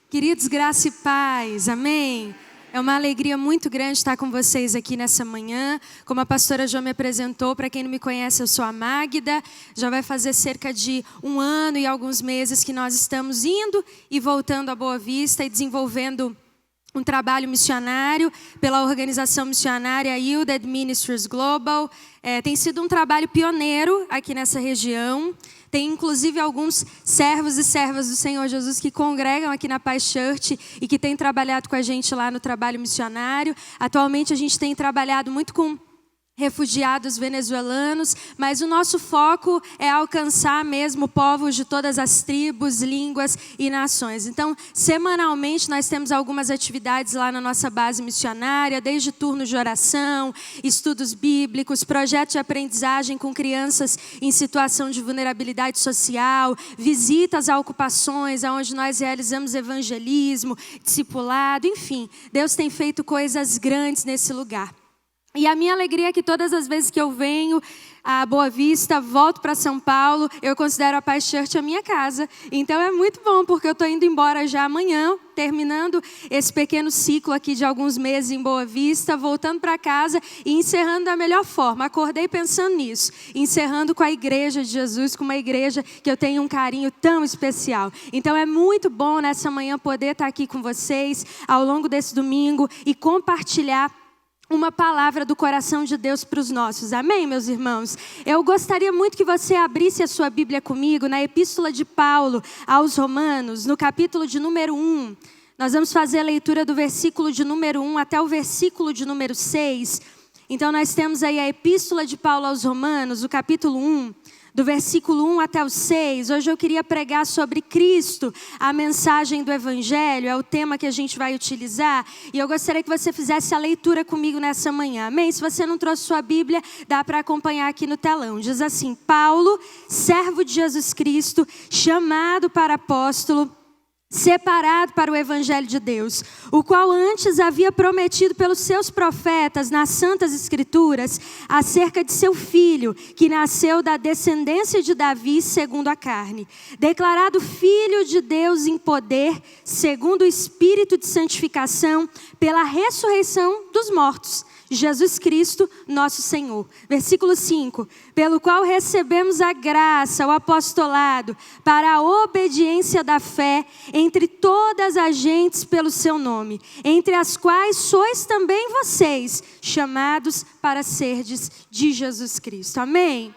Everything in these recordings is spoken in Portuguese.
Queridos, graça e paz, amém? É uma alegria muito grande estar com vocês aqui nessa manhã. Como a pastora Jo me apresentou, para quem não me conhece, eu sou a Magda. Já vai fazer cerca de 1 ano e alguns meses que nós estamos indo e voltando a Boa Vista e desenvolvendo um trabalho missionário pela organização missionária Yielded Ministries Global. Tem sido um trabalho pioneiro aqui nessa região. Tem inclusive alguns servos e servas do Senhor Jesus que congregam aqui na Paz Church e que têm trabalhado com a gente lá no trabalho missionário. Atualmente a gente tem trabalhado muito com refugiados venezuelanos, mas o nosso foco é alcançar mesmo povos de todas as tribos, línguas e nações. Então, semanalmente nós temos algumas atividades lá na nossa base missionária, desde turnos de oração, estudos bíblicos, projetos de aprendizagem com crianças em situação de vulnerabilidade social, visitas a ocupações, onde nós realizamos evangelismo, discipulado, enfim. Deus tem feito coisas grandes nesse lugar. E a minha alegria é que todas as vezes que eu venho a Boa Vista, volto para São Paulo, eu considero a Paz Church a minha casa. Então é muito bom, porque eu estou indo embora já amanhã, terminando esse pequeno ciclo aqui de alguns meses em Boa Vista, voltando para casa e encerrando da melhor forma. Acordei pensando nisso, encerrando com a Igreja de Jesus, com uma igreja que eu tenho um carinho tão especial. Então é muito bom nessa manhã poder estar aqui com vocês ao longo desse domingo e compartilhar uma palavra do coração de Deus para os nossos. Amém, meus irmãos? Eu gostaria muito que você abrisse a sua Bíblia comigo na Epístola de Paulo aos Romanos, no capítulo de número 1. Nós vamos fazer a leitura do versículo de número 1 até o versículo de número 6. Então nós temos aí a Epístola de Paulo aos Romanos, o capítulo 1. Do versículo 1 até o 6, hoje eu queria pregar sobre Cristo, a mensagem do Evangelho, é o tema que a gente vai utilizar, e eu gostaria que você fizesse a leitura comigo nessa manhã, amém? Se você não trouxe sua Bíblia, dá para acompanhar aqui no telão. Diz assim: Paulo, servo de Jesus Cristo, chamado para apóstolo, separado para o Evangelho de Deus, o qual antes havia prometido pelos seus profetas nas Santas Escrituras acerca de seu filho, que nasceu da descendência de Davi segundo a carne, declarado filho de Deus em poder, segundo o Espírito de santificação, pela ressurreição dos mortos, Jesus Cristo, nosso Senhor. Versículo 5. Pelo qual recebemos a graça, o apostolado, para a obediência da fé entre todas as gentes pelo seu nome, entre as quais sois também vocês, chamados para serdes de Jesus Cristo. Amém?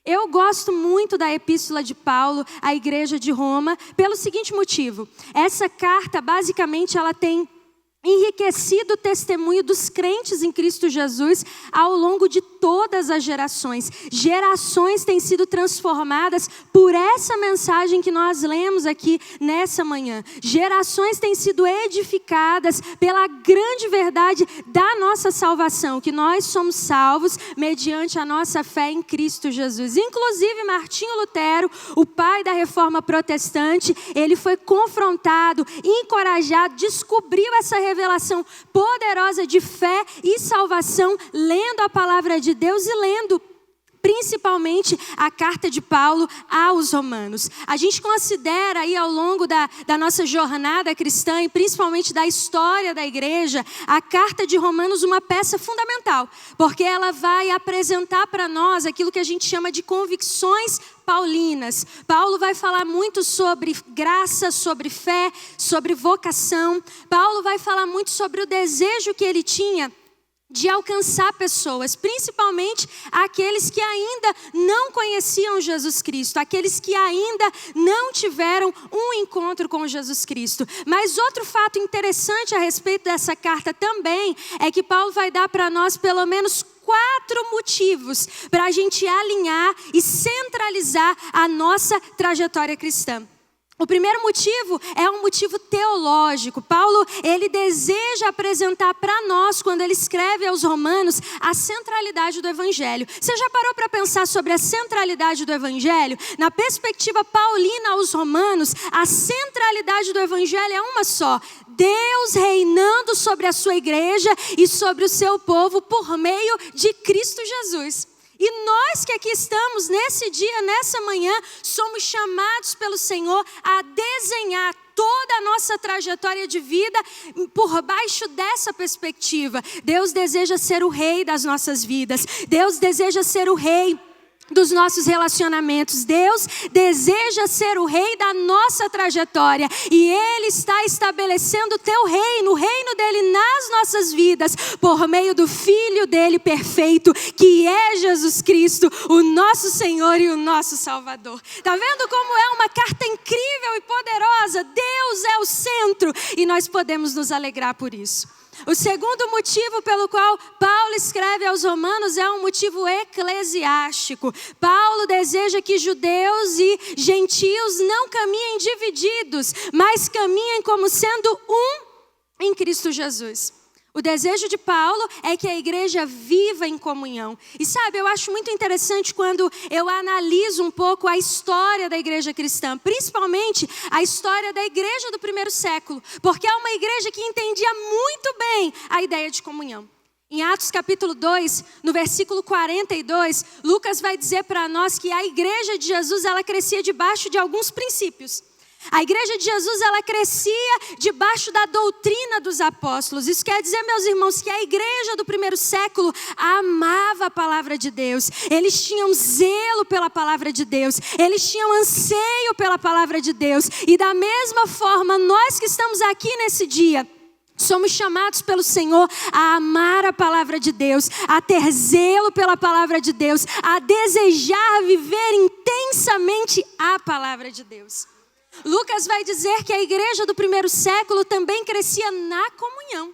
Eu gosto muito da epístola de Paulo à igreja de Roma, pelo seguinte motivo. Essa carta, basicamente, ela tem enriquecido o testemunho dos crentes em Cristo Jesus ao longo de todas as gerações. Gerações têm sido transformadas por essa mensagem que nós lemos aqui nessa manhã. Gerações têm sido edificadas pela grande verdade da nossa salvação, que nós somos salvos mediante a nossa fé em Cristo Jesus. Inclusive Martinho Lutero, o pai da reforma protestante, ele foi confrontado, encorajado, descobriu essa revelação poderosa de fé e salvação, lendo a palavra de Deus e lendo principalmente a carta de Paulo aos Romanos. A gente considera aí ao longo da nossa jornada cristã e principalmente da história da igreja, a carta de Romanos uma peça fundamental, porque ela vai apresentar para nós aquilo que a gente chama de convicções paulinas. Paulo vai falar muito sobre graça, sobre fé, sobre vocação. Paulo vai falar muito sobre o desejo que ele tinha de alcançar pessoas, principalmente aqueles que ainda não conheciam Jesus Cristo, aqueles que ainda não tiveram um encontro com Jesus Cristo. Mas outro fato interessante a respeito dessa carta também é que Paulo vai dar para nós pelo menos 4 motivos para a gente alinhar e centralizar a nossa trajetória cristã. O primeiro motivo é um motivo teológico. Paulo, ele deseja apresentar para nós, quando ele escreve aos Romanos, a centralidade do Evangelho. Você já parou para pensar sobre a centralidade do Evangelho? Na perspectiva paulina aos Romanos, a centralidade do Evangelho é uma só: Deus reinando sobre a sua igreja e sobre o seu povo por meio de Cristo Jesus. E nós que aqui estamos nesse dia, nessa manhã, somos chamados pelo Senhor a desenhar toda a nossa trajetória de vida por baixo dessa perspectiva. Deus deseja ser o rei das nossas vidas. Deus deseja ser o rei dos nossos relacionamentos. Deus deseja ser o rei da nossa trajetória, e Ele está estabelecendo o teu reino, o reino dele nas nossas vidas, por meio do Filho dele perfeito, que é Jesus Cristo, o nosso Senhor e o nosso Salvador. Tá vendo como é uma carta incrível e poderosa? Deus é o centro, e nós podemos nos alegrar por isso. O segundo motivo pelo qual Paulo escreve aos Romanos é um motivo eclesiástico. Paulo deseja que judeus e gentios não caminhem divididos, mas caminhem como sendo um em Cristo Jesus. O desejo de Paulo é que a igreja viva em comunhão. E sabe, eu acho muito interessante quando eu analiso um pouco a história da igreja cristã, principalmente a história da igreja do primeiro século, porque é uma igreja que entendia muito bem a ideia de comunhão. Em Atos capítulo 2, no versículo 42, Lucas vai dizer para nós que a igreja de Jesus, ela crescia debaixo de alguns princípios. A igreja de Jesus, ela crescia debaixo da doutrina dos apóstolos. Isso quer dizer, meus irmãos, que a igreja do primeiro século amava a palavra de Deus. Eles tinham zelo pela palavra de Deus. Eles tinham anseio pela palavra de Deus. E da mesma forma, nós que estamos aqui nesse dia, somos chamados pelo Senhor a amar a palavra de Deus, a ter zelo pela palavra de Deus, a desejar viver intensamente a palavra de Deus. Lucas vai dizer que a igreja do primeiro século também crescia na comunhão.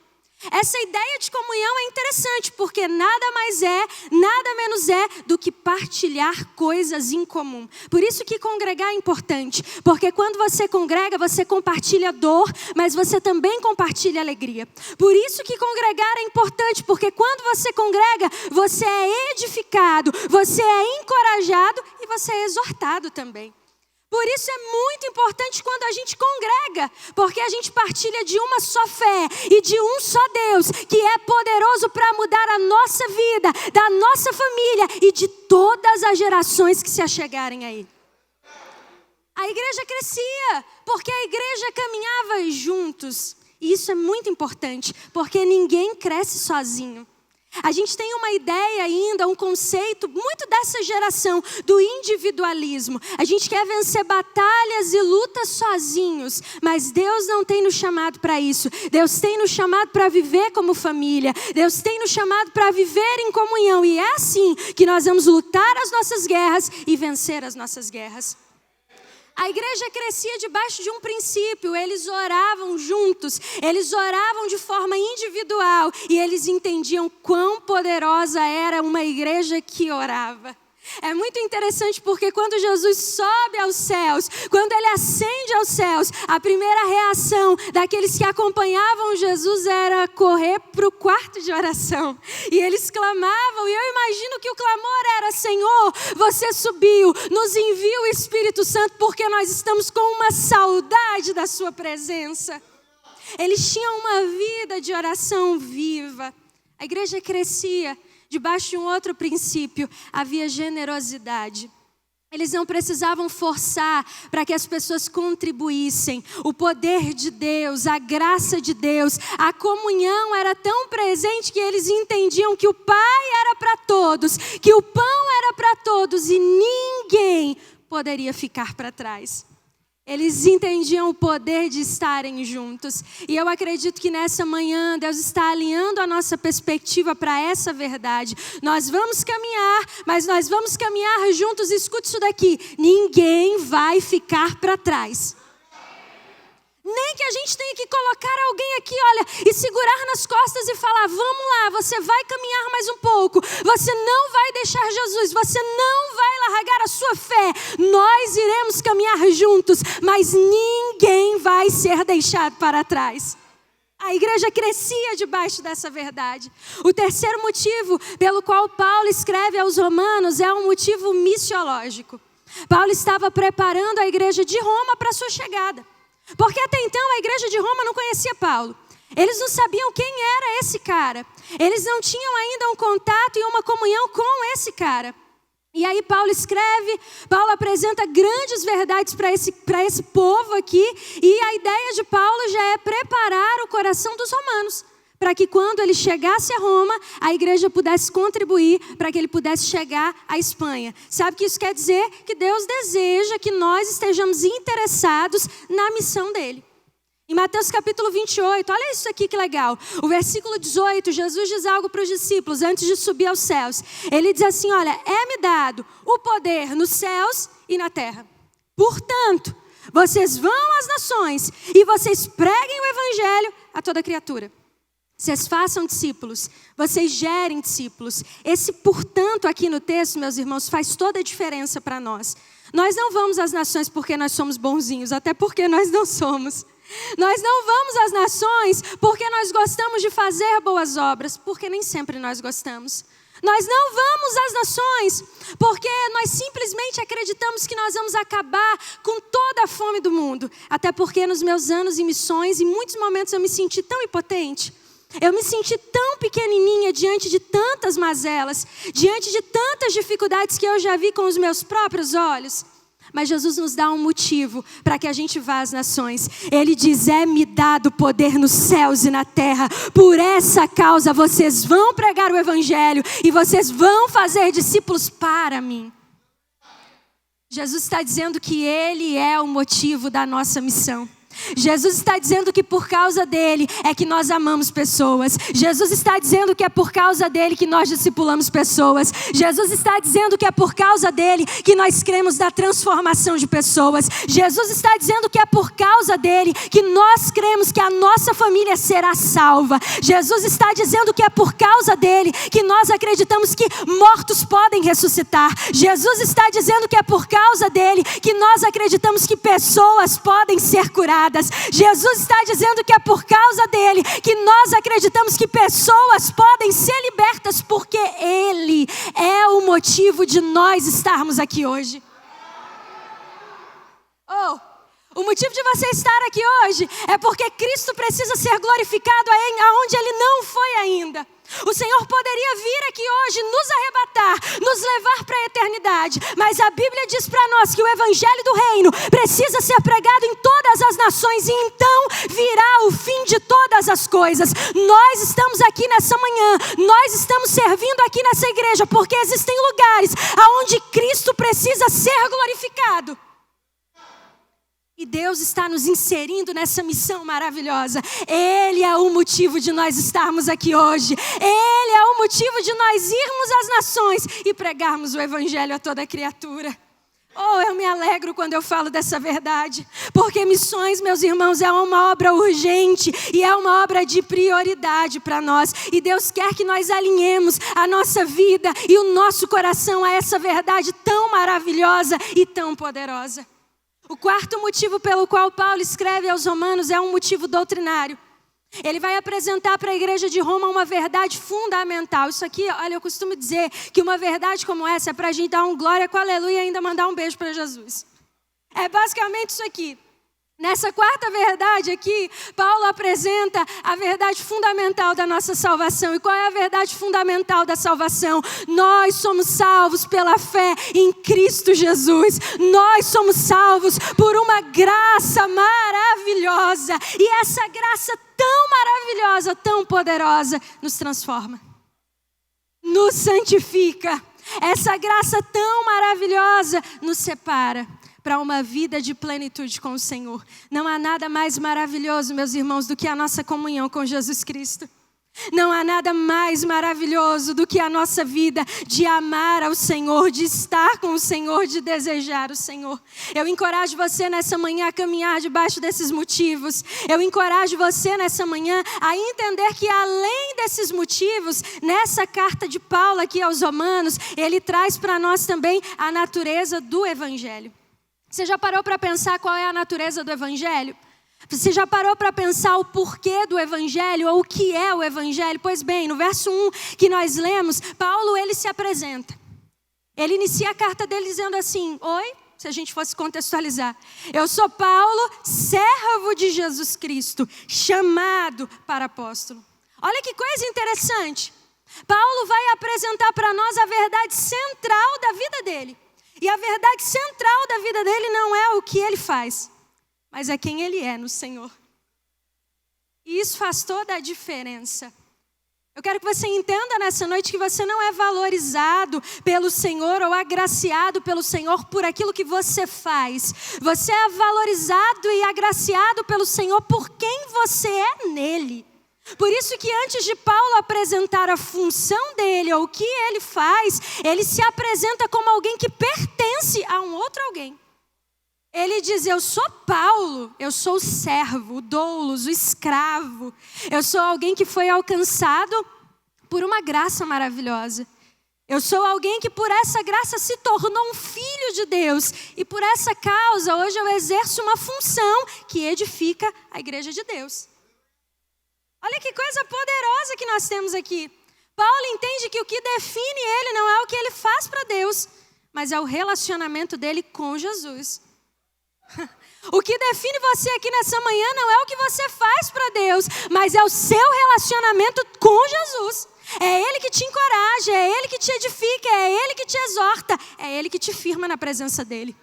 Essa ideia de comunhão é interessante, porque nada mais é, nada menos é do que partilhar coisas em comum. Por isso que congregar é importante, porque quando você congrega, você compartilha dor, mas você também compartilha alegria. Por isso que congregar é importante, porque quando você congrega, você é edificado, você é encorajado e você é exortado também. Por isso é muito importante quando a gente congrega, porque a gente partilha de uma só fé e de um só Deus, que é poderoso para mudar a nossa vida, da nossa família e de todas as gerações que se achegarem a Ele. A igreja crescia, porque a igreja caminhava juntos. E isso é muito importante, porque ninguém cresce sozinho. A gente tem uma ideia ainda, um conceito muito dessa geração, do individualismo. A gente quer vencer batalhas e lutas sozinhos, mas Deus não tem nos chamado para isso. Deus tem nos chamado para viver como família. Deus tem nos chamado para viver em comunhão. E é assim que nós vamos lutar as nossas guerras e vencer as nossas guerras. A igreja crescia debaixo de um princípio, eles oravam juntos, eles oravam de forma individual e eles entendiam quão poderosa era uma igreja que orava. É muito interessante porque quando Jesus sobe aos céus, quando Ele ascende aos céus, a primeira reação daqueles que acompanhavam Jesus era correr para o quarto de oração. E eles clamavam, e eu imagino que o clamor era: Senhor, você subiu, nos envia o Espírito Santo porque nós estamos com uma saudade da sua presença. Eles tinham uma vida de oração viva. A igreja crescia. Debaixo de um outro princípio, havia generosidade. Eles não precisavam forçar para que as pessoas contribuíssem. O poder de Deus, a graça de Deus, a comunhão era tão presente que eles entendiam que o Pai era para todos, que o pão era para todos e ninguém poderia ficar para trás. Eles entendiam o poder de estarem juntos. E eu acredito que nessa manhã Deus está alinhando a nossa perspectiva para essa verdade. Nós vamos caminhar, mas nós vamos caminhar juntos. Escute isso daqui: ninguém vai ficar para trás. Nem que a gente tenha que colocar alguém aqui, olha, e segurar nas costas e falar: vamos lá, você vai caminhar mais um pouco. Você não vai deixar Jesus, você não vai largar a sua fé. Nós iremos caminhar juntos, mas ninguém vai ser deixado para trás. A igreja crescia debaixo dessa verdade. O terceiro motivo pelo qual Paulo escreve aos Romanos é um motivo missiológico. Paulo estava preparando a igreja de Roma para a sua chegada. Porque até então a igreja de Roma não conhecia Paulo. Eles não sabiam quem era esse cara. Eles não tinham ainda um contato e uma comunhão com esse cara. E aí Paulo escreve, Paulo apresenta grandes verdades para esse povo aqui. E a ideia de Paulo já é preparar o coração dos romanos, para que quando ele chegasse a Roma, a igreja pudesse contribuir para que ele pudesse chegar à Espanha. Sabe o que isso quer dizer? Que Deus deseja que nós estejamos interessados na missão dele. Em Mateus capítulo 28, olha isso aqui que legal. O versículo 18, Jesus diz algo para os discípulos antes de subir aos céus. Ele diz assim, olha, é-me dado o poder nos céus e na terra. Portanto, vocês vão às nações e vocês preguem o evangelho a toda criatura. Vocês façam discípulos, vocês gerem discípulos. Esse portanto aqui no texto, meus irmãos, faz toda a diferença para nós. Nós não vamos às nações porque nós somos bonzinhos, até porque nós não somos. Nós não vamos às nações porque nós gostamos de fazer boas obras, porque nem sempre nós gostamos. Nós não vamos às nações porque nós simplesmente acreditamos que nós vamos acabar com toda a fome do mundo. Até porque nos meus anos em missões, em muitos momentos eu me senti tão impotente. Eu me senti tão pequenininha diante de tantas mazelas, diante de tantas dificuldades que eu já vi com os meus próprios olhos. Mas Jesus nos dá um motivo para que a gente vá às nações. Ele diz, é-me dado poder nos céus e na terra. Por essa causa vocês vão pregar o evangelho e vocês vão fazer discípulos para mim. Jesus está dizendo que Ele é o motivo da nossa missão. Jesus está dizendo que por causa dele é que nós amamos pessoas. Jesus está dizendo que é por causa dele que nós discipulamos pessoas. Jesus está dizendo que é por causa dele que nós cremos na transformação de pessoas. Jesus está dizendo que é por causa dele que nós cremos que a nossa família será salva. Jesus está dizendo que é por causa dele que nós acreditamos que mortos podem ressuscitar. Jesus está dizendo que é por causa dele que nós acreditamos que pessoas podem ser curadas. Jesus está dizendo que é por causa dele que nós acreditamos que pessoas podem ser libertas, porque ele é o motivo de nós estarmos aqui hoje. O motivo de você estar aqui hoje é porque Cristo precisa ser glorificado aonde ele não foi ainda. O Senhor poderia vir aqui hoje, nos arrebatar, nos levar para a eternidade. Mas a Bíblia diz para nós que o evangelho do reino precisa ser pregado em todas as nações. E então virá o fim de todas as coisas. Nós estamos aqui nessa manhã, nós estamos servindo aqui nessa igreja, porque existem lugares onde Cristo precisa ser glorificado. E Deus está nos inserindo nessa missão maravilhosa. Ele é o motivo de nós estarmos aqui hoje. Ele é o motivo de nós irmos às nações e pregarmos o evangelho a toda criatura. Eu me alegro quando eu falo dessa verdade. Porque missões, meus irmãos, é uma obra urgente e é uma obra de prioridade para nós. E Deus quer que nós alinhemos a nossa vida e o nosso coração a essa verdade tão maravilhosa e tão poderosa. O quarto motivo pelo qual Paulo escreve aos Romanos é um motivo doutrinário. Ele vai apresentar para a igreja de Roma uma verdade fundamental. Isso aqui, olha, eu costumo dizer que uma verdade como essa é para a gente dar um glória com aleluia e ainda mandar um beijo para Jesus. É basicamente isso aqui. Nessa quarta verdade aqui, Paulo apresenta a verdade fundamental da nossa salvação. E qual é a verdade fundamental da salvação? Nós somos salvos pela fé em Cristo Jesus. Nós somos salvos por uma graça maravilhosa. E essa graça tão maravilhosa, tão poderosa, nos transforma. Nos santifica. Essa graça tão maravilhosa nos separa para uma vida de plenitude com o Senhor. Não há nada mais maravilhoso, meus irmãos, do que a nossa comunhão com Jesus Cristo. Não há nada mais maravilhoso do que a nossa vida de amar ao Senhor, de estar com o Senhor, de desejar o Senhor. Eu encorajo você nessa manhã a caminhar debaixo desses motivos. Eu encorajo você nessa manhã a entender que além desses motivos, nessa carta de Paulo aqui aos Romanos, ele traz para nós também a natureza do Evangelho. Você já parou para pensar qual é a natureza do Evangelho? Você já parou para pensar o porquê do Evangelho ou o que é o Evangelho? Pois bem, no verso 1 que nós lemos, Paulo ele se apresenta. Ele inicia a carta dele dizendo assim, se a gente fosse contextualizar. Eu sou Paulo, servo de Jesus Cristo, chamado para apóstolo. Olha que coisa interessante. Paulo vai apresentar para nós a verdade central da vida dele. E a verdade central da vida dele não é o que ele faz, mas é quem ele é no Senhor. E isso faz toda a diferença. Eu quero que você entenda nessa noite que você não é valorizado pelo Senhor ou agraciado pelo Senhor por aquilo que você faz. Você é valorizado e agraciado pelo Senhor por quem você é nele. Por isso que antes de Paulo apresentar a função dele ou o que ele faz, ele se apresenta como alguém que pertence a um outro alguém. Ele diz, eu sou Paulo, eu sou o servo, o doulos, o escravo. Eu sou alguém que foi alcançado por uma graça maravilhosa. Eu sou alguém que por essa graça se tornou um filho de Deus. E por essa causa, hoje eu exerço uma função que edifica a igreja de Deus. Olha que coisa poderosa que nós temos aqui. Paulo entende que o que define ele não é o que ele faz para Deus, mas é o relacionamento dele com Jesus. O que define você aqui nessa manhã não é o que você faz para Deus, mas é o seu relacionamento com Jesus. É Ele que te encoraja, é Ele que te edifica, é Ele que te exorta, é Ele que te firma na presença dEle.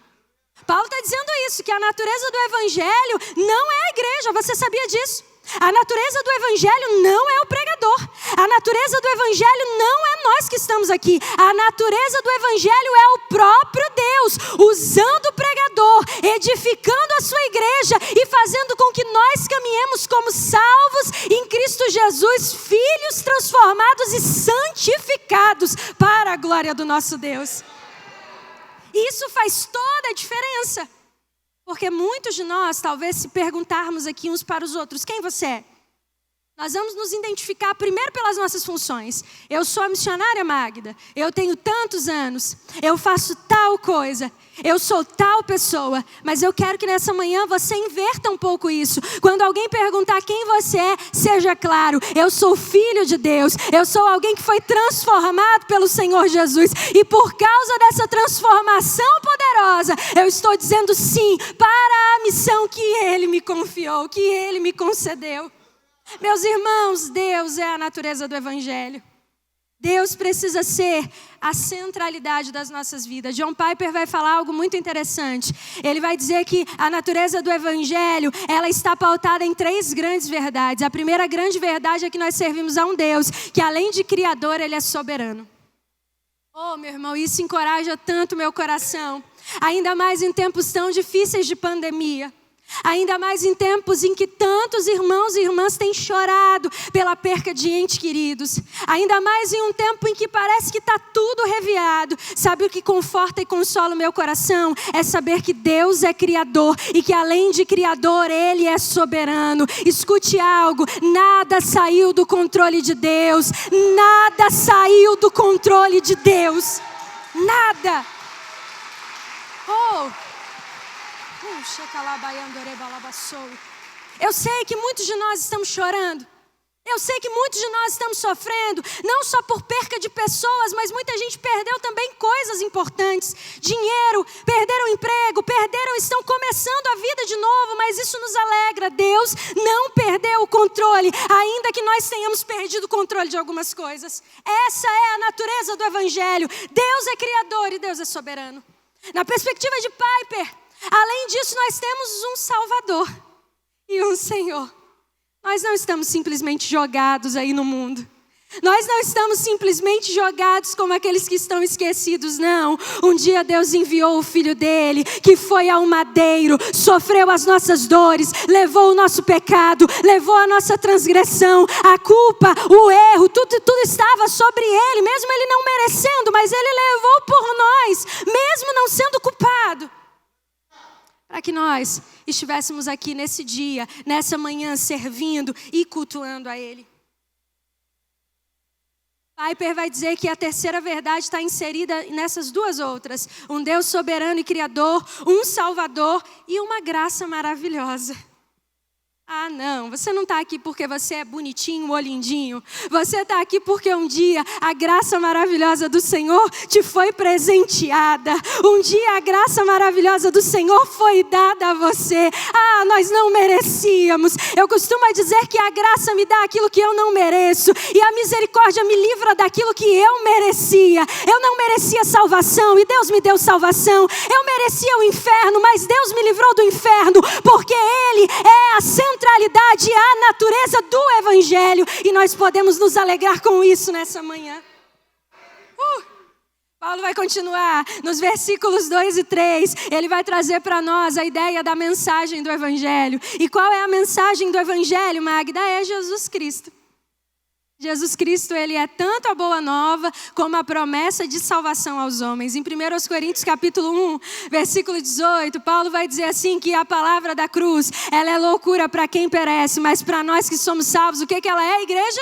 Paulo está dizendo isso, que a natureza do Evangelho não é a igreja, você sabia disso? A natureza do Evangelho não é o pregador. A natureza do Evangelho não é nós que estamos aqui. A natureza do Evangelho é o próprio Deus, usando o pregador, edificando a sua igreja e fazendo com que nós caminhemos como salvos em Cristo Jesus, filhos transformados e santificados para a glória do nosso Deus. E isso faz toda a diferença. Porque muitos de nós, talvez se perguntarmos aqui uns para os outros, quem você é? Nós vamos nos identificar primeiro pelas nossas funções. Eu sou a missionária Magda, eu tenho tantos anos, eu faço tal coisa, eu sou tal pessoa. Mas eu quero que nessa manhã você inverta um pouco isso. Quando alguém perguntar quem você é, seja claro, eu sou filho de Deus, eu sou alguém que foi transformado pelo Senhor Jesus. E por causa dessa transformação poderosa, eu estou dizendo sim para a missão que Ele me confiou, que Ele me concedeu. Meus irmãos, Deus é a natureza do Evangelho. Deus precisa ser a centralidade das nossas vidas. John Piper vai falar algo muito interessante. Ele vai dizer que a natureza do Evangelho, ela está pautada em 3 grandes verdades. A primeira grande verdade é que nós servimos a um Deus que, além de Criador, Ele é soberano. Oh, meu irmão, isso encoraja tanto meu coração. Ainda mais em tempos tão difíceis de pandemia. Ainda mais em tempos em que tantos irmãos e irmãs têm chorado pela perca de entes queridos. Ainda mais em um tempo em que parece que está tudo reviado. Sabe o que conforta e consola o meu coração? É saber que Deus é Criador e que além de Criador, Ele é soberano. Escute algo, nada saiu do controle de Deus. Nada saiu do controle de Deus. Nada. Eu sei que muitos de nós estamos chorando. Eu sei que muitos de nós estamos sofrendo, não só por perca de pessoas, mas muita gente perdeu também coisas importantes. Dinheiro, perderam emprego, estão começando a vida de novo, mas isso nos alegra. Deus não perdeu o controle, ainda que nós tenhamos perdido o controle de algumas coisas. Essa é a natureza do Evangelho. Deus é Criador e Deus é soberano. Na perspectiva de Piper, além disso, nós temos um Salvador e um Senhor. Nós não estamos simplesmente jogados aí no mundo. Nós não estamos simplesmente jogados como aqueles que estão esquecidos, não. Um dia Deus enviou o Filho dele, que foi ao madeiro, sofreu as nossas dores, levou o nosso pecado, levou a nossa transgressão, a culpa, o erro, tudo estava sobre ele, mesmo ele não merecendo, mas ele levou por nós, mesmo não sendo culpado. Para que nós estivéssemos aqui nesse dia, nessa manhã, servindo e cultuando a Ele. Piper vai dizer que a terceira verdade está inserida nessas 2 outras. Um Deus soberano e criador, um Salvador e uma graça maravilhosa. Ah, não, você não está aqui porque você é bonitinho ou lindinho. Você está aqui porque um dia a graça maravilhosa do Senhor te foi presenteada. Um dia a graça maravilhosa do Senhor foi dada a você. Ah, nós não merecíamos. Eu costumo dizer que a graça me dá aquilo que eu não mereço. E a misericórdia me livra daquilo que eu merecia. Eu não merecia salvação e Deus me deu salvação. Eu merecia o inferno, mas Deus me livrou do inferno. Porque Ele é a centralidade, a natureza do Evangelho. E nós podemos nos alegrar com isso nessa manhã. Paulo vai continuar nos versículos 2 e 3. Ele vai trazer para nós a ideia da mensagem do Evangelho. E qual é a mensagem do Evangelho, Magda? É Jesus Cristo. Jesus Cristo, Ele é tanto a boa nova como a promessa de salvação aos homens. Em 1 Coríntios capítulo 1, versículo 18, Paulo vai dizer assim que a palavra da cruz, ela é loucura para quem perece, mas para nós que somos salvos, o que ela é, igreja?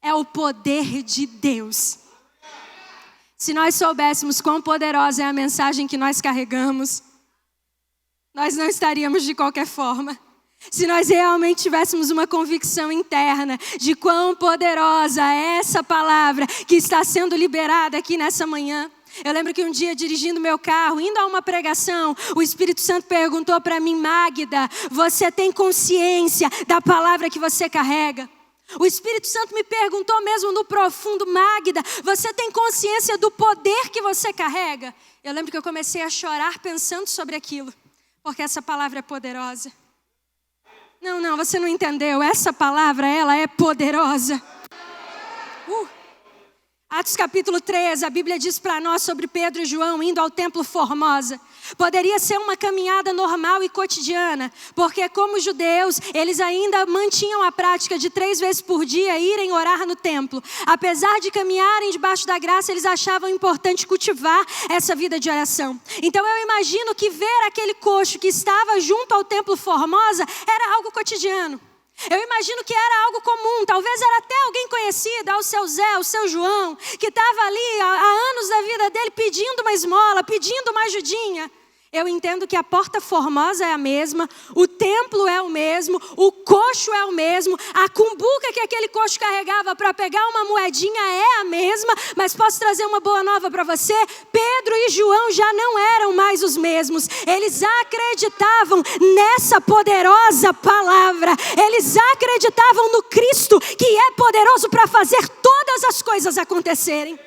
É o poder de Deus. Se nós soubéssemos quão poderosa é a mensagem que nós carregamos, nós não estaríamos de qualquer forma. Se nós realmente tivéssemos uma convicção interna de quão poderosa é essa palavra que está sendo liberada aqui nessa manhã. Eu lembro que um dia, dirigindo meu carro, indo a uma pregação, o Espírito Santo perguntou para mim: Magda, você tem consciência da palavra que você carrega? O Espírito Santo me perguntou mesmo no profundo: Magda, você tem consciência do poder que você carrega? Eu lembro que eu comecei a chorar pensando sobre aquilo, porque essa palavra é poderosa. Não, você não entendeu. Essa palavra, ela é poderosa. Atos capítulo 13, a Bíblia diz para nós sobre Pedro e João indo ao templo Formosa. Poderia ser uma caminhada normal e cotidiana, porque como judeus, eles ainda mantinham a prática de 3 vezes por dia irem orar no templo. Apesar de caminharem debaixo da graça, eles achavam importante cultivar essa vida de oração. Então eu imagino que ver aquele coxo que estava junto ao templo Formosa era algo cotidiano. Eu imagino que era algo comum, talvez era até alguém conhecido, o seu Zé, o seu João, que estava ali há anos da vida dele pedindo uma esmola, pedindo uma ajudinha. Eu entendo que a porta formosa é a mesma, o templo é o mesmo, o coxo é o mesmo, a cumbuca que aquele coxo carregava para pegar uma moedinha é a mesma, mas posso trazer uma boa nova para você? Pedro e João já não eram mais os mesmos, eles acreditavam nessa poderosa palavra, eles acreditavam no Cristo que é poderoso para fazer todas as coisas acontecerem.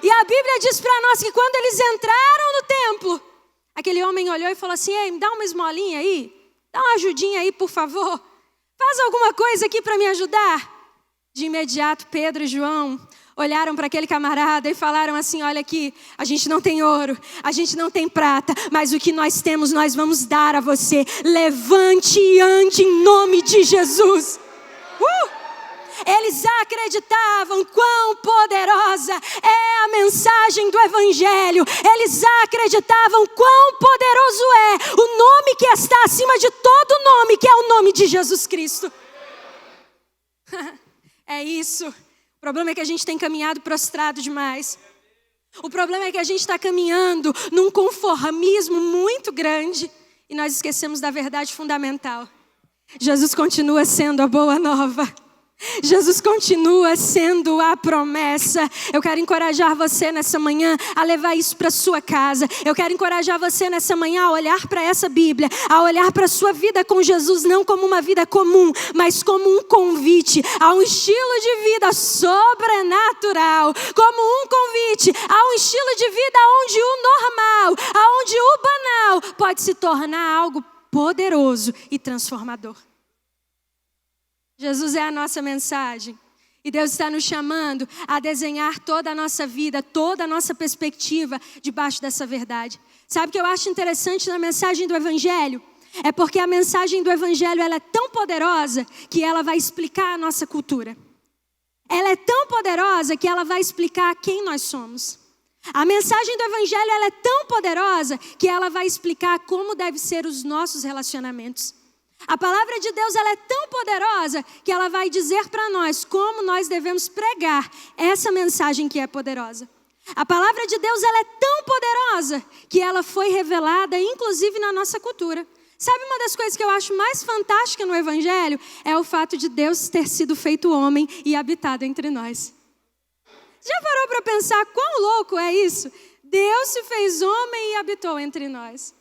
E a Bíblia diz para nós que quando eles entraram no templo, aquele homem olhou e falou assim: ei, me dá uma esmolinha aí, dá uma ajudinha aí, por favor. Faz alguma coisa aqui para me ajudar. De imediato, Pedro e João olharam para aquele camarada e falaram assim: olha aqui, a gente não tem ouro, a gente não tem prata, mas o que nós temos nós vamos dar a você. Levante e ande em nome de Jesus. Eles acreditavam quão poderosa é a mensagem do Evangelho. Eles acreditavam quão poderoso é o nome que está acima de todo nome, que é o nome de Jesus Cristo. É isso. O problema é que a gente tem caminhado prostrado demais. O problema é que a gente está caminhando num conformismo muito grande e nós esquecemos da verdade fundamental. Jesus continua sendo a boa nova. Jesus continua sendo a promessa. Eu quero encorajar você nessa manhã a levar isso para sua casa. Eu quero encorajar você nessa manhã a olhar para essa Bíblia, a olhar para a sua vida com Jesus, não como uma vida comum, mas como um convite a um estilo de vida sobrenatural, como um convite a um estilo de vida onde o normal, onde o banal pode se tornar algo poderoso e transformador. Jesus é a nossa mensagem e Deus está nos chamando a desenhar toda a nossa vida, toda a nossa perspectiva debaixo dessa verdade. Sabe o que eu acho interessante na mensagem do Evangelho? É porque a mensagem do Evangelho ela é tão poderosa que ela vai explicar a nossa cultura. Ela é tão poderosa que ela vai explicar quem nós somos. A mensagem do Evangelho ela é tão poderosa que ela vai explicar como devem ser os nossos relacionamentos. A palavra de Deus ela é tão poderosa que ela vai dizer para nós como nós devemos pregar essa mensagem que é poderosa. A palavra de Deus ela é tão poderosa que ela foi revelada inclusive na nossa cultura. Sabe uma das coisas que eu acho mais fantástica no Evangelho? É o fato de Deus ter sido feito homem e habitado entre nós. Já parou para pensar quão louco é isso? Deus se fez homem e habitou entre nós.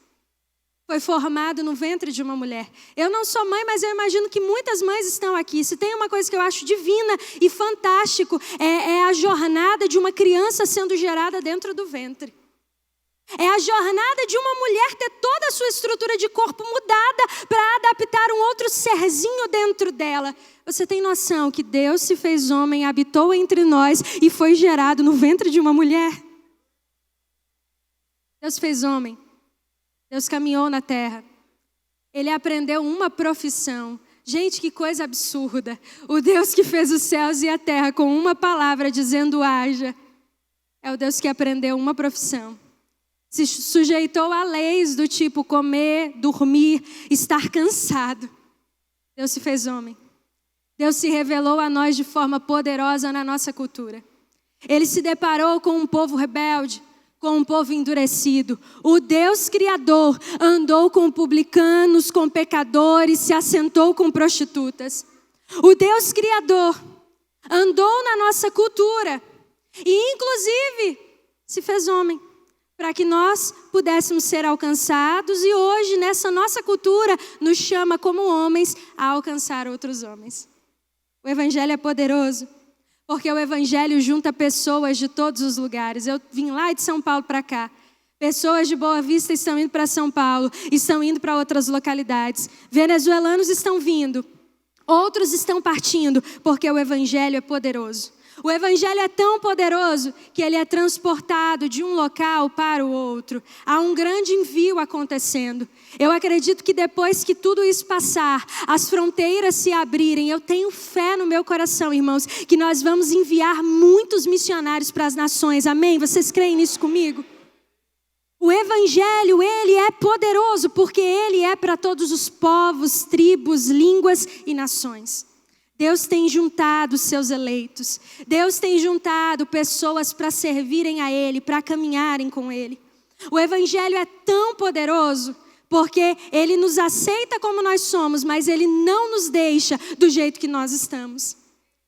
Foi formado no ventre de uma mulher. Eu não sou mãe, mas eu imagino que muitas mães estão aqui. Se tem uma coisa que eu acho divina e fantástico, é a jornada de uma criança sendo gerada dentro do ventre. É a jornada de uma mulher ter toda a sua estrutura de corpo mudada para adaptar um outro serzinho dentro dela. Você tem noção que Deus se fez homem, habitou entre nós e foi gerado no ventre de uma mulher? Deus fez homem. Deus caminhou na terra. Ele aprendeu uma profissão. Gente, que coisa absurda. O Deus que fez os céus e a terra com uma palavra dizendo haja. É o Deus que aprendeu uma profissão. Se sujeitou a leis do tipo comer, dormir, estar cansado. Deus se fez homem. Deus se revelou a nós de forma poderosa na nossa cultura. Ele se deparou com um povo rebelde, com um povo endurecido. O Deus Criador andou com publicanos, com pecadores, se assentou com prostitutas. O Deus Criador andou na nossa cultura e, inclusive, se fez homem, para que nós pudéssemos ser alcançados e hoje, nessa nossa cultura, nos chama como homens a alcançar outros homens. O Evangelho é poderoso, porque o Evangelho junta pessoas de todos os lugares. Eu vim lá de São Paulo para cá. Pessoas de Boa Vista estão indo para São Paulo, estão indo para outras localidades. Venezuelanos estão vindo, outros estão partindo, porque o Evangelho é poderoso. O Evangelho é tão poderoso que ele é transportado de um local para o outro. Há um grande envio acontecendo. Eu acredito que depois que tudo isso passar, as fronteiras se abrirem, eu tenho fé no meu coração, irmãos, que nós vamos enviar muitos missionários para as nações. Amém? Vocês creem nisso comigo? O Evangelho, ele é poderoso porque ele é para todos os povos, tribos, línguas e nações. Deus tem juntado seus eleitos. Deus tem juntado pessoas para servirem a Ele, para caminharem com Ele. O Evangelho é tão poderoso porque Ele nos aceita como nós somos, mas Ele não nos deixa do jeito que nós estamos.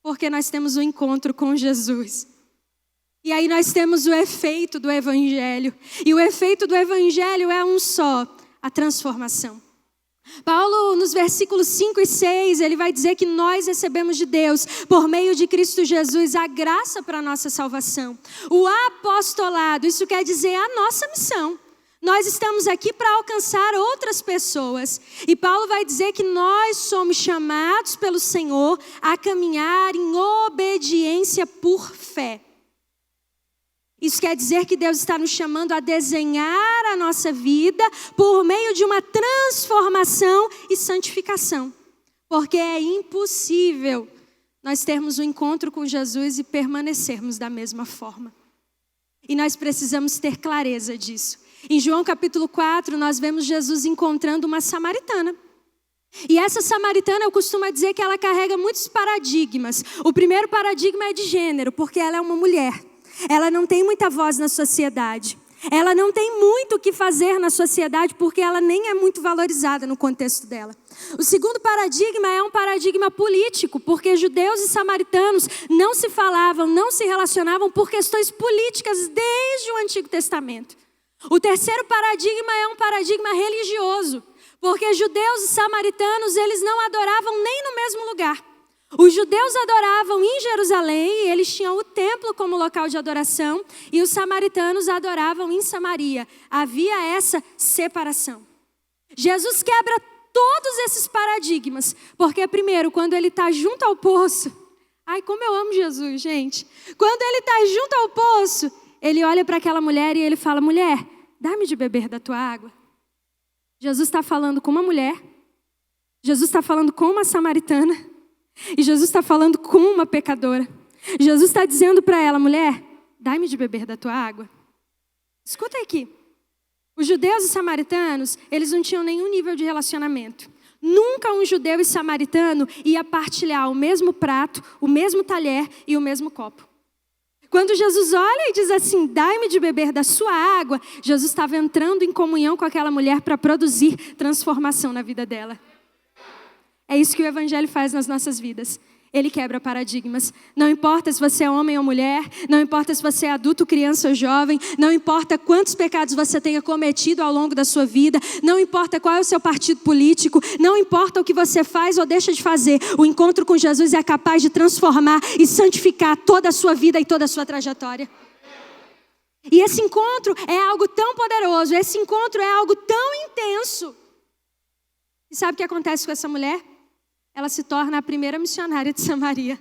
Porque nós temos um encontro com Jesus. E aí nós temos o efeito do Evangelho. E o efeito do Evangelho é um só, a transformação. Paulo, nos versículos 5 e 6, ele vai dizer que nós recebemos de Deus, por meio de Cristo Jesus, a graça para a nossa salvação. O apostolado, isso quer dizer a nossa missão. Nós estamos aqui para alcançar outras pessoas. E Paulo vai dizer que nós somos chamados pelo Senhor a caminhar em obediência por fé. Isso quer dizer que Deus está nos chamando a desenhar a nossa vida por meio de uma transformação e santificação. Porque é impossível nós termos um encontro com Jesus e permanecermos da mesma forma. E nós precisamos ter clareza disso. Em João capítulo 4, nós vemos Jesus encontrando uma samaritana. E essa samaritana, eu costumo dizer que ela carrega muitos paradigmas. O primeiro paradigma é de gênero, porque ela é uma mulher. Ela não tem muita voz na sociedade. Ela não tem muito o que fazer na sociedade porque ela nem é muito valorizada no contexto dela. O segundo paradigma é um paradigma político, porque judeus e samaritanos não se falavam, não se relacionavam por questões políticas desde o Antigo Testamento. O terceiro paradigma é um paradigma religioso, porque judeus e samaritanos, eles não adoravam nem no mesmo lugar. Os judeus adoravam em Jerusalém, e eles tinham o templo como local de adoração, e os samaritanos adoravam em Samaria. Havia essa separação. Jesus quebra todos esses paradigmas, porque primeiro, quando ele está junto ao poço, ai, como eu amo Jesus, gente. Quando ele está junto ao poço, ele olha para aquela mulher e ele fala, mulher, dá-me de beber da tua água. Jesus está falando com uma mulher, Jesus está falando com uma samaritana, e Jesus está falando com uma pecadora. Jesus está dizendo para ela, mulher, dá-me de beber da tua água. Escuta aqui. Os judeus e samaritanos, eles não tinham nenhum nível de relacionamento. Nunca um judeu e samaritano ia partilhar o mesmo prato, o mesmo talher e o mesmo copo. Quando Jesus olha e diz assim, dai-me de beber da sua água, Jesus estava entrando em comunhão com aquela mulher para produzir transformação na vida dela. É isso que o Evangelho faz nas nossas vidas. Ele quebra paradigmas. Não importa se você é homem ou mulher, não importa se você é adulto, criança ou jovem, não importa quantos pecados você tenha cometido ao longo da sua vida, não importa qual é o seu partido político, não importa o que você faz ou deixa de fazer, o encontro com Jesus é capaz de transformar e santificar toda a sua vida e toda a sua trajetória. E esse encontro é algo tão poderoso, esse encontro é algo tão intenso. E sabe o que acontece com essa mulher? Ela se torna a primeira missionária de Samaria.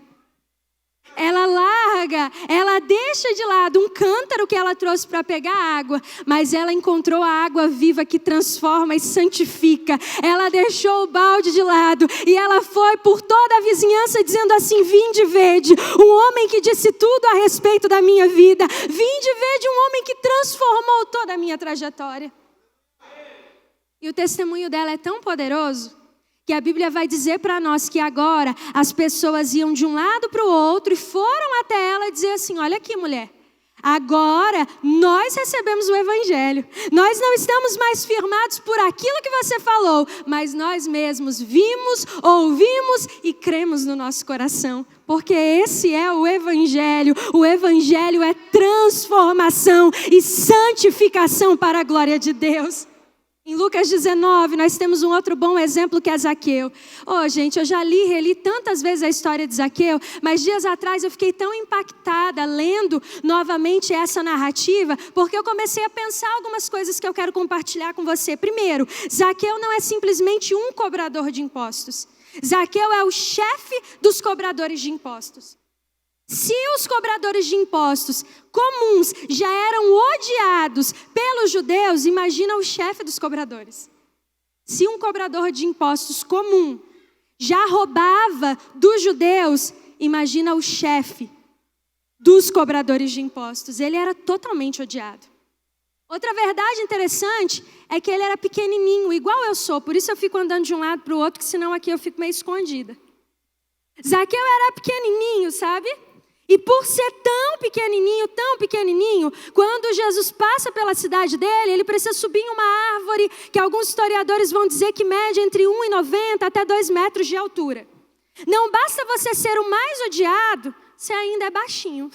Ela larga, ela deixa de lado um cântaro que ela trouxe para pegar água, mas ela encontrou a água viva que transforma e santifica. Ela deixou o balde de lado e ela foi por toda a vizinhança dizendo assim, vinde vede, um homem que disse tudo a respeito da minha vida. Vinde vede um homem que transformou toda a minha trajetória. E o testemunho dela é tão poderoso que a Bíblia vai dizer para nós que agora as pessoas iam de um lado para o outro e foram até ela dizer assim, olha aqui mulher, agora nós recebemos o Evangelho, nós não estamos mais firmados por aquilo que você falou, mas nós mesmos vimos, ouvimos e cremos no nosso coração, porque esse é o Evangelho é transformação e santificação para a glória de Deus. Em Lucas 19, nós temos um outro bom exemplo que é Zaqueu. Gente, eu já reli tantas vezes a história de Zaqueu, mas dias atrás eu fiquei tão impactada lendo novamente essa narrativa, porque eu comecei a pensar algumas coisas que eu quero compartilhar com você. Primeiro, Zaqueu não é simplesmente um cobrador de impostos. Zaqueu é o chefe dos cobradores de impostos. Se os cobradores de impostos comuns já eram odiados pelos judeus, imagina o chefe dos cobradores. Se um cobrador de impostos comum já roubava dos judeus, imagina o chefe dos cobradores de impostos. Ele era totalmente odiado. Outra verdade interessante é que ele era pequenininho, igual eu sou, por isso eu fico andando de um lado para o outro, que senão aqui eu fico meio escondida. Zaqueu era pequenininho, sabe? E por ser tão pequenininho, quando Jesus passa pela cidade dele, ele precisa subir em uma árvore que alguns historiadores vão dizer que mede entre 1,90 até 2 metros de altura. Não basta você ser o mais odiado, você ainda é baixinho.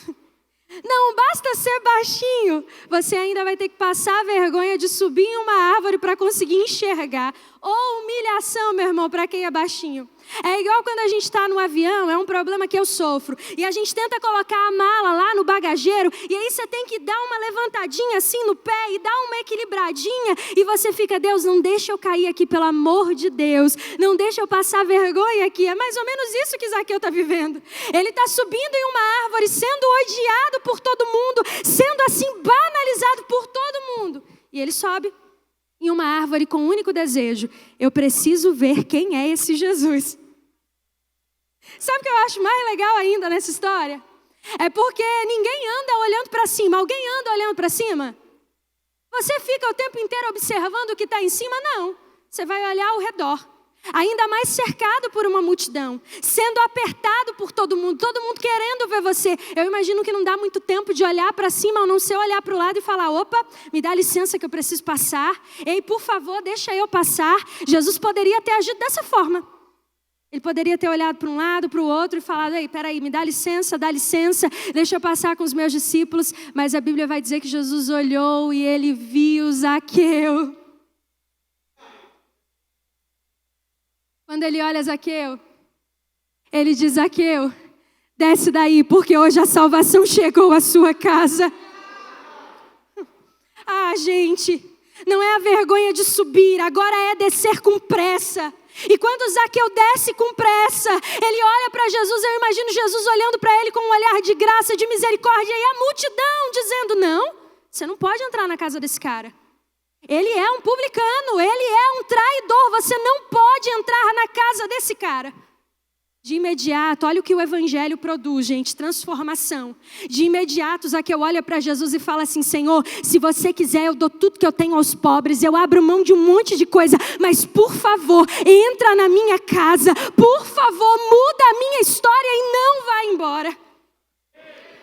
Não basta ser baixinho, você ainda vai ter que passar a vergonha de subir em uma árvore para conseguir enxergar. Ou humilhação, meu irmão, para quem é baixinho. É igual quando a gente está no avião, é um problema que eu sofro. E a gente tenta colocar a mala lá no bagageiro, e aí você tem que dar uma levantadinha assim no pé e dar uma equilibradinha. E você fica, Deus, não deixa eu cair aqui, pelo amor de Deus. Não deixa eu passar vergonha aqui. É mais ou menos isso que Zaqueu está vivendo. Ele está subindo em uma árvore, sendo odiado por todo mundo, sendo assim banalizado por todo mundo. E ele sobe em uma árvore com um único desejo: eu preciso ver quem é esse Jesus. Sabe o que eu acho mais legal ainda nessa história? É porque ninguém anda olhando para cima. Alguém anda olhando para cima? Você fica o tempo inteiro observando o que está em cima? Não. Você vai olhar ao redor. Ainda mais cercado por uma multidão, sendo apertado por todo mundo querendo ver você. Eu imagino que não dá muito tempo de olhar para cima, a não ser olhar para o lado e falar: opa, me dá licença que eu preciso passar. Ei, por favor, deixa eu passar. Jesus poderia ter agido dessa forma. Ele poderia ter olhado para um lado, para o outro e falado: ei, peraí, me dá licença, deixa eu passar com os meus discípulos. Mas a Bíblia vai dizer que Jesus olhou e ele viu Zaqueu. Quando ele olha Zaqueu, ele diz: Zaqueu, desce daí, porque hoje a salvação chegou à sua casa. Gente, não é a vergonha de subir, agora é descer com pressa. E quando Zaqueu desce com pressa, ele olha para Jesus, eu imagino Jesus olhando para ele com um olhar de graça, de misericórdia, e a multidão dizendo: não, você não pode entrar na casa desse cara. Ele é um publicano, ele é um traidor, você não pode entrar na casa desse cara. De imediato, olha o que o Evangelho produz, gente, transformação. De imediato, Zaqueu olha para Jesus e fala assim: Senhor, se você quiser, eu dou tudo que eu tenho aos pobres, eu abro mão de um monte de coisa, mas por favor, entra na minha casa, por favor, muda a minha história e não vá embora.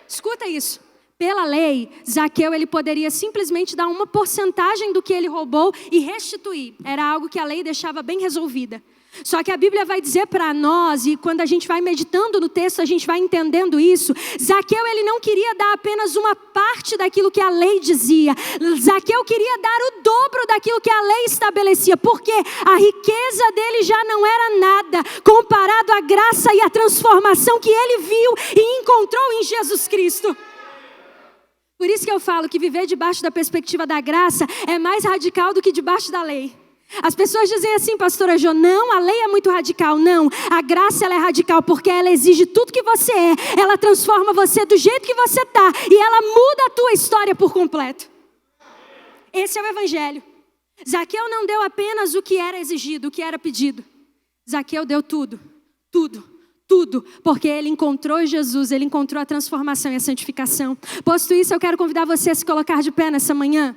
Escuta isso. Pela lei, Zaqueu ele poderia simplesmente dar uma porcentagem do que ele roubou e restituir. Era algo que a lei deixava bem resolvida. Só que a Bíblia vai dizer para nós, e quando a gente vai meditando no texto, a gente vai entendendo isso. Zaqueu ele não queria dar apenas uma parte daquilo que a lei dizia. Zaqueu queria dar o dobro daquilo que a lei estabelecia, porque a riqueza dele já não era nada comparado à graça e à transformação que ele viu e encontrou em Jesus Cristo. Por isso que eu falo que viver debaixo da perspectiva da graça é mais radical do que debaixo da lei. As pessoas dizem assim, pastora Jo, não, a lei é muito radical. Não, a graça ela é radical porque ela exige tudo que você é. Ela transforma você do jeito que você está e ela muda a tua história por completo. Esse é o evangelho. Zaqueu não deu apenas o que era exigido, o que era pedido. Zaqueu deu tudo, porque ele encontrou Jesus, ele encontrou a transformação e a santificação. Posto isso, eu quero convidar você a se colocar de pé nessa manhã.